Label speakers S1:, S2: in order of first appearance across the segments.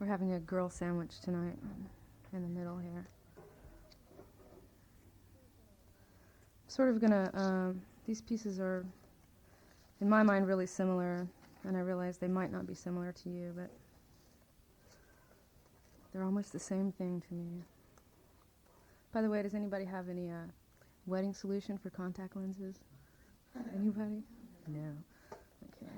S1: We're having a girl sandwich tonight in the middle here. Sort of gonna, these pieces are, in my mind, really similar, and I realize they might not be similar to you, but they're almost the same thing to me. By the way, does anybody have any wedding solution for contact lenses? Anybody? No. Okay.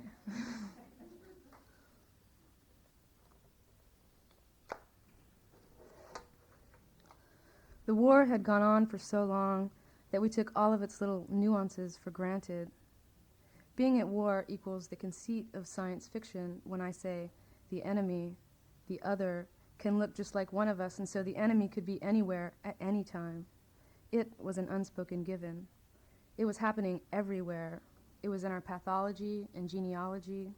S1: The war had gone on for so long that we took all of its little nuances for granted. Being at war equals the conceit of science fiction when I say the enemy, the other, can look just like one of us, and so the enemy could be anywhere at any time. It was an unspoken given. It was happening everywhere. It was in our pathology and genealogy.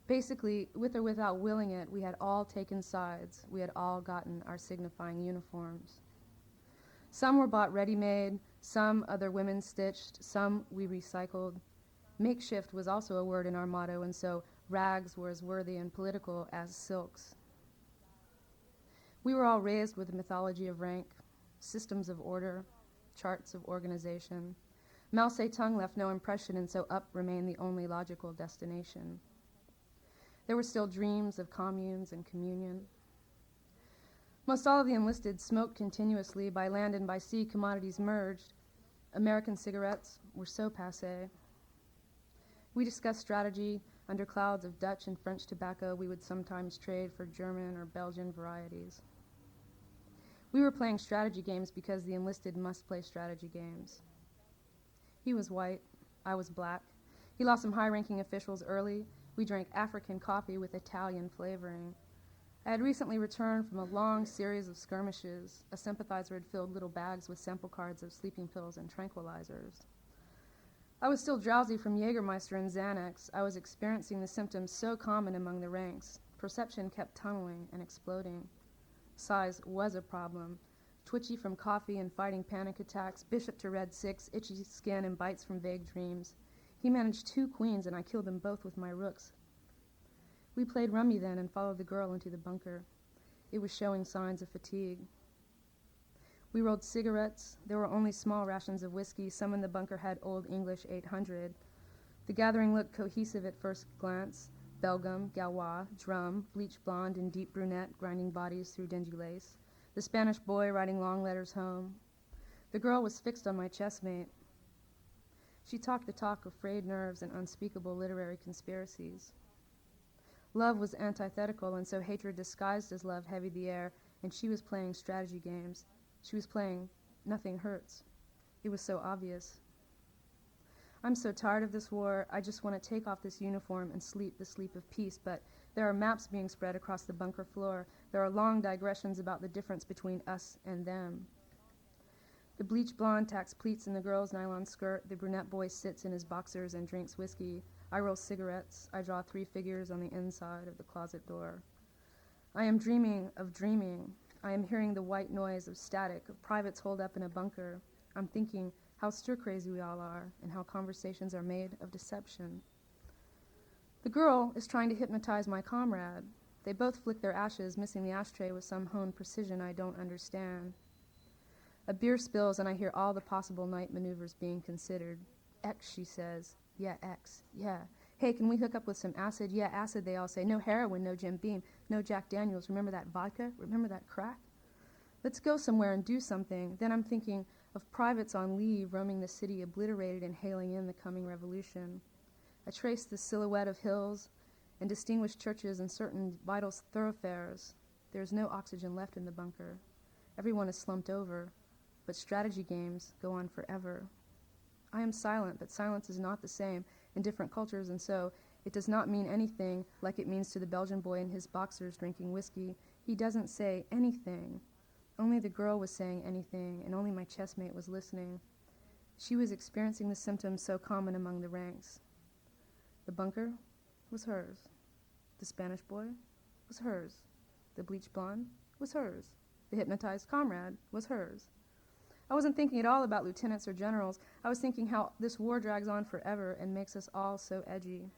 S1: Basically, with or without willing it, we had all taken sides. We had all gotten our signifying uniforms. Some were bought ready-made, some other women stitched, some we recycled. Makeshift was also a word in our motto, and so rags were as worthy and political as silks. We were all raised with a mythology of rank, systems of order, charts of organization. Mao Zedong left no impression, and so up remained the only logical destination. There were still dreams of communes and communion. Most all of the enlisted smoked continuously. By land and by sea, commodities merged. American cigarettes were so passé. We discussed strategy under clouds of Dutch and French tobacco we would sometimes trade for German or Belgian varieties. We were playing strategy games because the enlisted must play strategy games. He was white, I was black. He lost some high-ranking officials early. We drank African coffee with Italian flavoring. I had recently returned from a long series of skirmishes. A sympathizer had filled little bags with sample cards of sleeping pills and tranquilizers. I was still drowsy from Jägermeister and Xanax. I was experiencing the symptoms so common among the ranks. Perception kept tunneling and exploding. Size was a problem. Twitchy from coffee and fighting panic attacks, bishop to red 6, itchy skin and bites from vague dreams. He managed 2 queens and I killed them both with my rooks. We played rummy then and followed the girl into the bunker. It was showing signs of fatigue. We rolled cigarettes. There were only small rations of whiskey. Some in the bunker had Old English 800. The gathering looked cohesive at first glance. Belgium, Gaulois, drum, bleach blonde and deep brunette grinding bodies through dingy lace. The Spanish boy writing long letters home. The girl was fixed on my chessmate. She talked the talk of frayed nerves and unspeakable literary conspiracies. Love was antithetical, and so hatred disguised as love heavied the air, and she was playing strategy games. She was playing Nothing Hurts. It was so obvious. I'm so tired of this war, I just want to take off this uniform and sleep the sleep of peace, but there are maps being spread across the bunker floor. There are long digressions about the difference between us and them. The bleach blonde tacks pleats in the girl's nylon skirt. The brunette boy sits in his boxers and drinks whiskey. I roll cigarettes. I draw 3 figures on the inside of the closet door. I am dreaming of dreaming. I am hearing the white noise of static, of privates holed up in a bunker. I'm thinking how stir-crazy we all are, and how conversations are made of deception. The girl is trying to hypnotize my comrade. They both flick their ashes, missing the ashtray with some honed precision I don't understand. A beer spills, and I hear all the possible night maneuvers being considered. X, she says. Yeah, X. Yeah. Hey, can we hook up with some acid? Yeah, acid, they all say. No heroin, no Jim Beam, no Jack Daniels. Remember that vodka? Remember that crack? Let's go somewhere and do something. Then I'm thinking of privates on leave roaming the city, obliterated and hailing in the coming revolution. I trace the silhouette of hills and distinguished churches and certain vital thoroughfares. There's no oxygen left in the bunker. Everyone is slumped over, but strategy games go on forever. I am silent, but silence is not the same in different cultures, and so it does not mean anything like it means to the Belgian boy in his boxers drinking whiskey. He doesn't say anything. Only the girl was saying anything, and only my chessmate was listening. She was experiencing the symptoms so common among the ranks. The bunker was hers. The Spanish boy was hers. The bleach blonde was hers. The hypnotized comrade was hers. I wasn't thinking at all about lieutenants or generals. I was thinking how this war drags on forever and makes us all so edgy.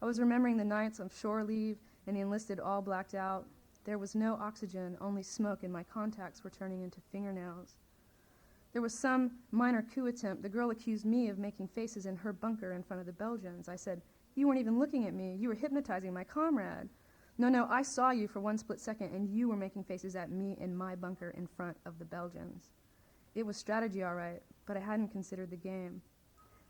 S1: I was remembering the nights of shore leave and the enlisted all blacked out. There was no oxygen, only smoke, and my contacts were turning into fingernails. There was some minor coup attempt. The girl accused me of making faces in her bunker in front of the Belgians. I said, "You weren't even looking at me. You were hypnotizing my comrade." No, I saw you for one split second, and you were making faces at me in my bunker in front of the Belgians. It was strategy, all right, but I hadn't considered the game.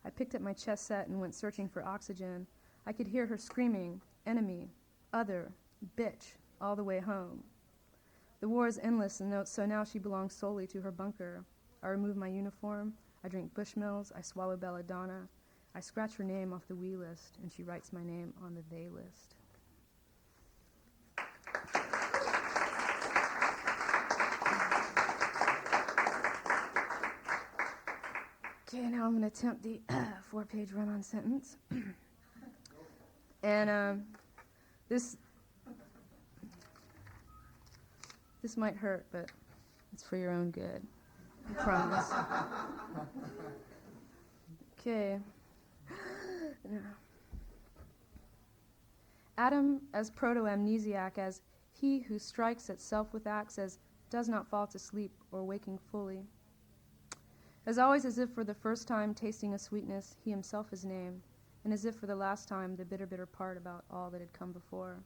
S1: I picked up my chess set and went searching for oxygen. I could hear her screaming, enemy, other, bitch, all the way home. The war is endless, and so now she belongs solely to her bunker. I remove my uniform, I drink Bushmills, I swallow belladonna, I scratch her name off the we list, and she writes my name on the they list. Okay, now I'm going to attempt the 4-page run-on sentence. And this might hurt, but it's for your own good. I promise. Okay. Adam as proto-amnesiac, as he who strikes at self with axe, as does not fall to sleep or waking fully. As always, as if for the first time tasting a sweetness he himself is named, and as if for the last time the bitter, bitter part about all that had come before,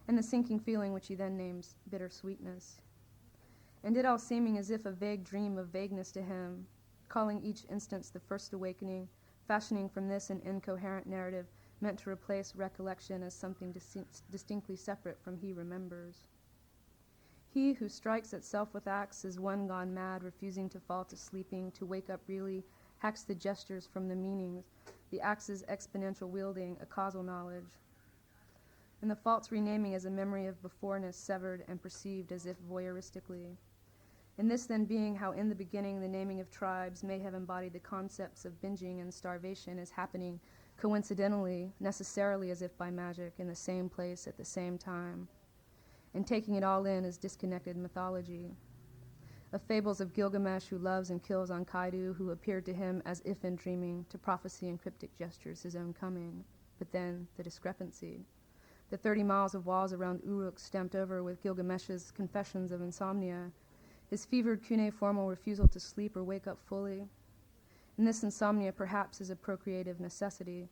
S1: and the sinking feeling which he then names bitter sweetness. And it all seeming as if a vague dream of vagueness to him, calling each instance the first awakening, fashioning from this an incoherent narrative meant to replace recollection as something distinctly separate from he remembers. He who strikes at self with axe is one gone mad, refusing to fall to sleeping, to wake up really, hacks the gestures from the meanings, the axe's exponential wielding, a causal knowledge, and the false renaming as a memory of beforeness severed and perceived as if voyeuristically. And this then being how in the beginning the naming of tribes may have embodied the concepts of binging and starvation as happening coincidentally, necessarily as if by magic, in the same place at the same time, and taking it all in as disconnected mythology. Of fables of Gilgamesh who loves and kills Enkidu, who appeared to him as if in dreaming, to prophesy in cryptic gestures his own coming. But then the discrepancy. The 30 miles of walls around Uruk stamped over with Gilgamesh's confessions of insomnia, his fevered cuneiformal refusal to sleep or wake up fully. And this insomnia perhaps is a procreative necessity,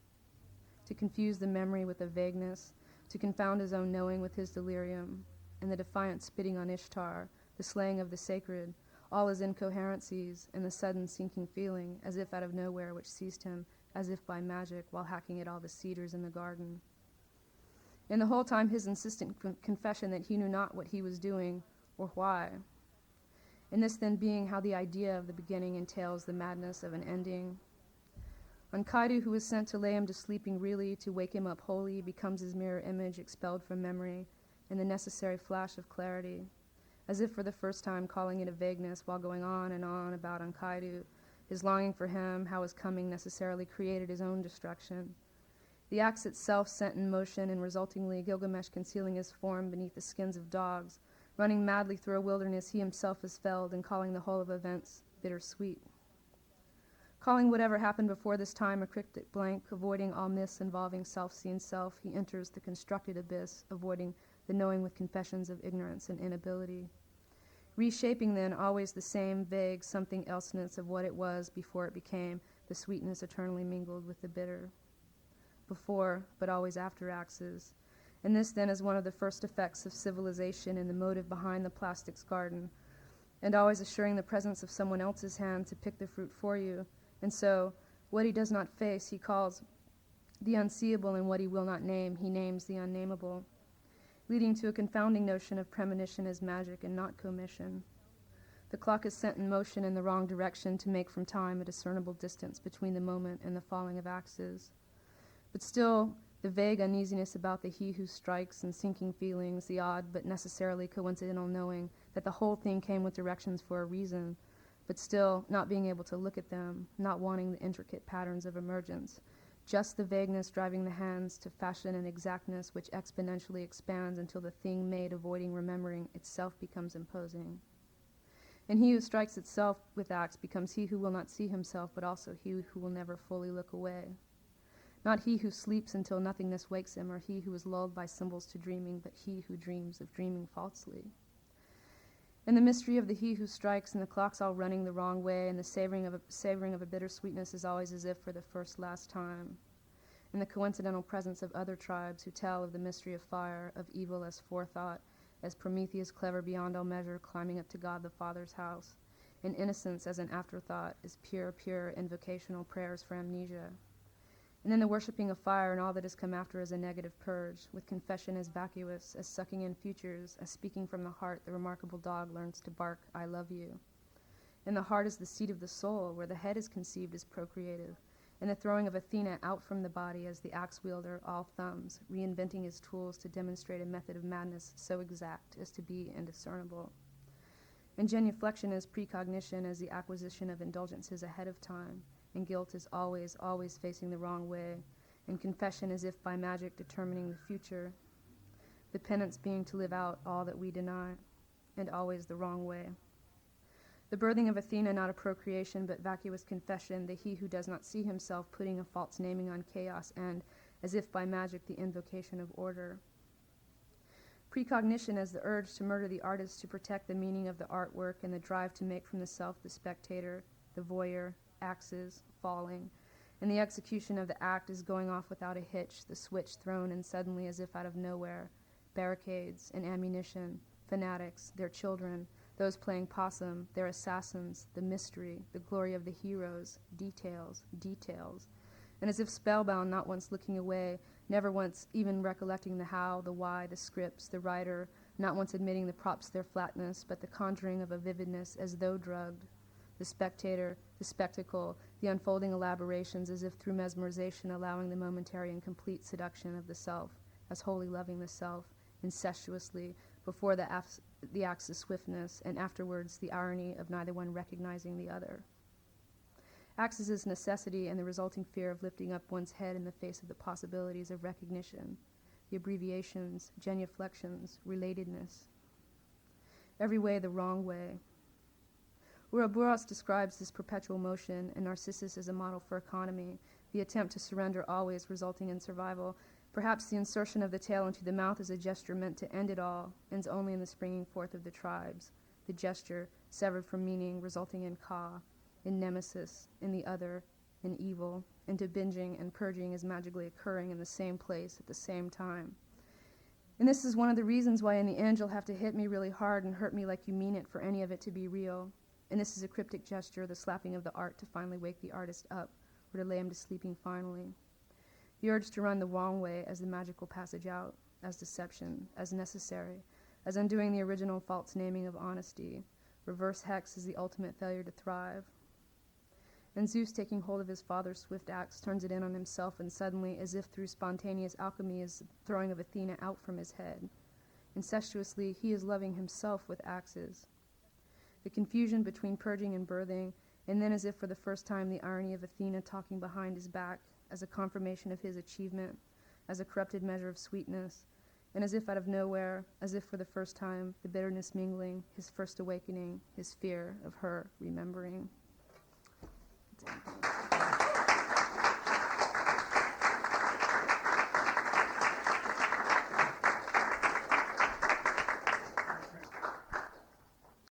S1: to confuse the memory with a vagueness, to confound his own knowing with his delirium, and the defiant spitting on Ishtar, the slaying of the sacred, all his incoherencies, and the sudden sinking feeling, as if out of nowhere, which seized him, as if by magic, while hacking at all the cedars in the garden. And the whole time his insistent confession that he knew not what he was doing, or why. And this then being how the idea of the beginning entails the madness of an ending. Enkidu, who is sent to lay him to sleeping really, to wake him up wholly, becomes his mirror image expelled from memory, in the necessary flash of clarity, as if for the first time calling it a vagueness while going on and on about Enkidu, his longing for him, how his coming necessarily created his own destruction. The axe itself set in motion, and resultingly Gilgamesh concealing his form beneath the skins of dogs, running madly through a wilderness he himself has felled, and calling the whole of events bittersweet. Calling whatever happened before this time a cryptic blank, avoiding all myths involving self-seen self, he enters the constructed abyss, avoiding the knowing with confessions of ignorance and inability. Reshaping then always the same vague something elseness of what it was before it became the sweetness eternally mingled with the bitter. Before, but always after axes. And this then is one of the first effects of civilization and the motive behind the plastic's garden, and always assuring the presence of someone else's hand to pick the fruit for you. And so, what he does not face, he calls the unseeable, and what he will not name, he names the unnameable, leading to a confounding notion of premonition as magic and not commission. The clock is set in motion in the wrong direction to make from time a discernible distance between the moment and the falling of axes. But still, the vague uneasiness about the he who strikes and sinking feelings, the odd but necessarily coincidental knowing that the whole thing came with directions for a reason, but still not being able to look at them, not wanting the intricate patterns of emergence, just the vagueness driving the hands to fashion an exactness which exponentially expands until the thing made avoiding remembering itself becomes imposing. And he who strikes itself with axe becomes he who will not see himself, but also he who will never fully look away. Not he who sleeps until nothingness wakes him, or he who is lulled by symbols to dreaming, but he who dreams of dreaming falsely. And the mystery of the he who strikes, and the clock's all running the wrong way, and the savoring of a bitter sweetness is always as if for the first last time. And the coincidental presence of other tribes who tell of the mystery of fire, of evil as forethought, as Prometheus clever beyond all measure climbing up to God the Father's house, and innocence as an afterthought, is pure invocational prayers for amnesia. And then the worshipping of fire and all that has come after as a negative purge, with confession as vacuous, as sucking in futures, as speaking from the heart the remarkable dog learns to bark, I love you. And the heart is the seat of the soul, where the head is conceived as procreative, and the throwing of Athena out from the body as the axe wielder, all thumbs, reinventing his tools to demonstrate a method of madness so exact as to be indiscernible. And genuflection is precognition as the acquisition of indulgences ahead of time, and guilt is always facing the wrong way, and confession as if by magic determining the future, the penance being to live out all that we deny, and always the wrong way. The birthing of Athena, not a procreation, but vacuous confession, the he who does not see himself putting a false naming on chaos, and, as if by magic, the invocation of order. Precognition as the urge to murder the artist to protect the meaning of the artwork, and the drive to make from the self the spectator, the voyeur, axes falling, and the execution of the act is going off without a hitch, the switch thrown, and suddenly, as if out of nowhere, barricades and ammunition, fanatics, their children, those playing possum, their assassins, the mystery, the glory of the heroes, details, and as if spellbound, not once looking away, never once even recollecting the how, the why, the scripts, the writer, not once admitting the props their flatness, but the conjuring of a vividness as though drugged, the spectator, the spectacle, the unfolding elaborations as if through mesmerization allowing the momentary and complete seduction of the self, as wholly loving the self, incestuously, before the acts of swiftness, and afterwards the irony of neither one recognizing the other. Acts as his necessity and the resulting fear of lifting up one's head in the face of the possibilities of recognition, the abbreviations, genuflections, relatedness. Every way the wrong way. Ouroboros describes this perpetual motion, and Narcissus as a model for economy, the attempt to surrender always resulting in survival. Perhaps the insertion of the tail into the mouth is a gesture meant to end it all, ends only in the springing forth of the tribes. The gesture, severed from meaning, resulting in Ka, in nemesis, in the other, in evil, into binging and purging is magically occurring in the same place at the same time. And this is one of the reasons why in the end you'll have to hit me really hard and hurt me like you mean it for any of it to be real. And this is a cryptic gesture, the slapping of the art to finally wake the artist up, or to lay him to sleeping finally. The urge to run the wrong way as the magical passage out, as deception, as necessary, as undoing the original false naming of honesty. Reverse hex is the ultimate failure to thrive. And Zeus, taking hold of his father's swift axe, turns it in on himself, and suddenly, as if through spontaneous alchemy, is throwing of Athena out from his head. Incestuously, he is loving himself with axes. The confusion between purging and birthing, and then as if for the first time the irony of Athena talking behind his back, as a confirmation of his achievement, as a corrupted measure of sweetness, and as if out of nowhere, as if for the first time, the bitterness mingling, his first awakening, his fear of her remembering. That's it.